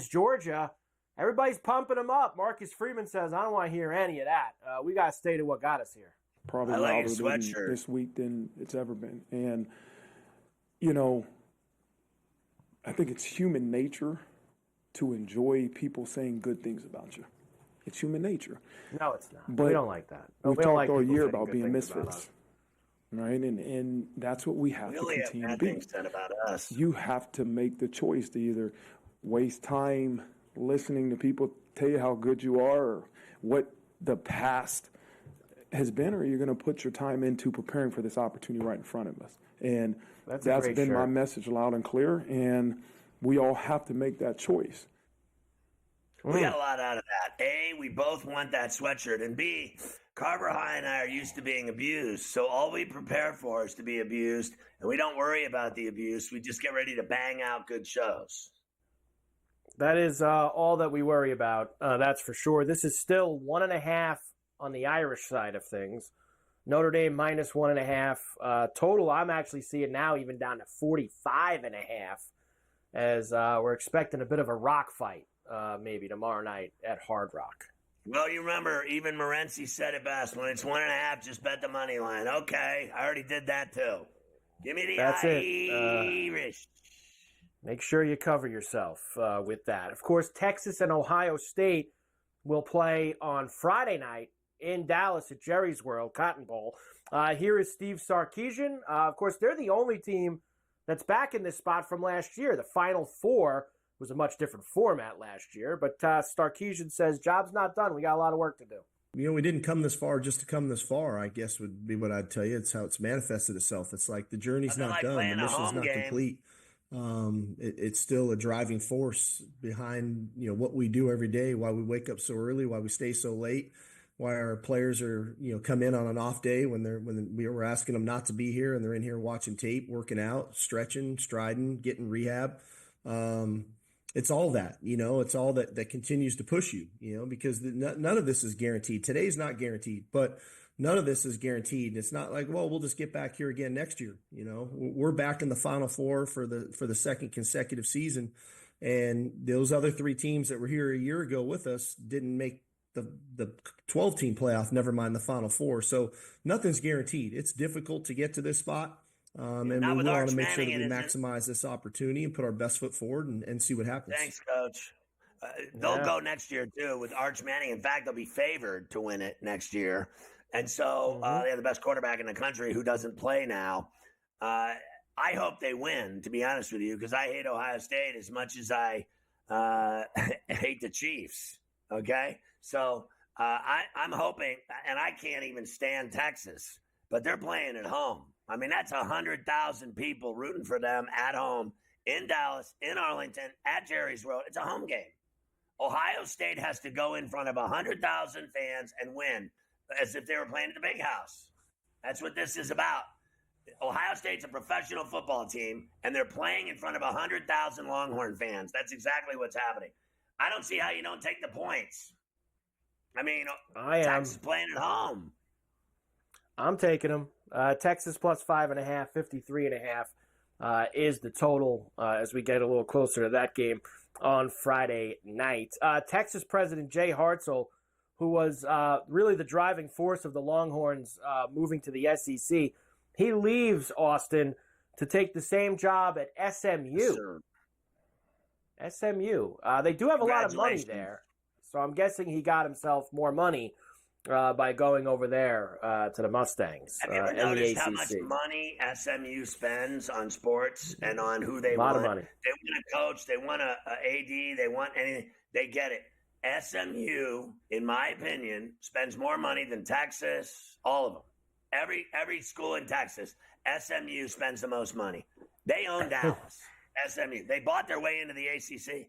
Georgia, everybody's pumping them up. Marcus Freeman says, I don't want to hear any of that. We got to stay to what got us here. Probably louder this week than it's ever been. And, I think it's human nature to enjoy people saying good things about you. It's human nature. No, it's not. But we don't like that. We've talked all year about being misfits. Right? And that's what we have to continue to be. Things said about us. You have to make the choice to either waste time listening to people tell you how good you are or what the past has been, or you're going to put your time into preparing for this opportunity right in front of us. And that's been my message loud and clear, and we all have to make that choice. We got a lot out of that. A, we both want that sweatshirt, and B, Carver High and I are used to being abused, so all we prepare for is to be abused, and we don't worry about the abuse. We just get ready to bang out good shows. That is all that we worry about, that's for sure. This is still 1.5 on the Irish side of things. Notre Dame minus 1.5. Total, I'm actually seeing now even down to 45.5 as we're expecting a bit of a rock fight maybe tomorrow night at Hard Rock. Well, you remember, even Morency said it best. When it's 1.5, just bet the money line. Okay, I already did that too. Give me the Irish. Make sure you cover yourself with that. Of course, Texas and Ohio State will play on Friday night in Dallas at Jerry's World, Cotton Bowl. Here is Steve Sarkeesian. Of course, they're the only team that's back in this spot from last year. The Final Four was a much different format last year, but Sarkeesian says, job's not done. We got a lot of work to do. We didn't come this far just to come this far, I guess would be what I'd tell you. It's how it's manifested itself. It's like the journey's not done. The mission's not complete. It's still a driving force behind, what we do every day, why we wake up so early, why we stay so late, why our players are, come in on an off day when we were asking them not to be here and they're in here watching tape, working out, stretching, striding, getting rehab. It's all that, it's all that continues to push you, because none of this is guaranteed. Today's not guaranteed, but none of this is guaranteed. It's not like, well, we'll just get back here again next year. We're back in the Final Four for the second consecutive season. And those other 3 teams that were here a year ago with us didn't make the 12-team playoff, never mind the Final Four. So nothing's guaranteed. It's difficult to get to this spot. And we want to make sure that we maximize this opportunity and put our best foot forward and see what happens. Thanks, Coach. They'll go next year, too, with Arch Manning. In fact, they'll be favored to win it next year. And so they have the best quarterback in the country who doesn't play now. I hope they win, to be honest with you, because I hate Ohio State as much as I hate the Chiefs, okay? So I'm hoping, and I can't even stand Texas, but they're playing at home. I mean, that's 100,000 people rooting for them at home in Dallas, in Arlington, at Jerry's World. It's a home game. Ohio State has to go in front of 100,000 fans and win as if they were playing at the big house. That's what this is about. Ohio State's a professional football team, and they're playing in front of 100,000 Longhorn fans. That's exactly what's happening. I don't see how you don't take the points. I mean, Texas playing at home. I'm taking them. Texas plus 5.5, 53.5 is the total as we get a little closer to that game on Friday night. Texas President Jay Hartzell, who was really the driving force of the Longhorns moving to the SEC, he leaves Austin to take the same job at SMU. Yes, SMU. They do have a lot of money there, so I'm guessing he got himself more money by going over there to the Mustangs. Have you ever noticed how much money SMU spends on sports and on who they A want? lot of money. They want a coach. They want a AD. They want anything. They get it. SMU, in my opinion, spends more money than Texas, all of them. Every school in Texas, SMU spends the most money. They own Dallas. SMU. They bought their way into the ACC.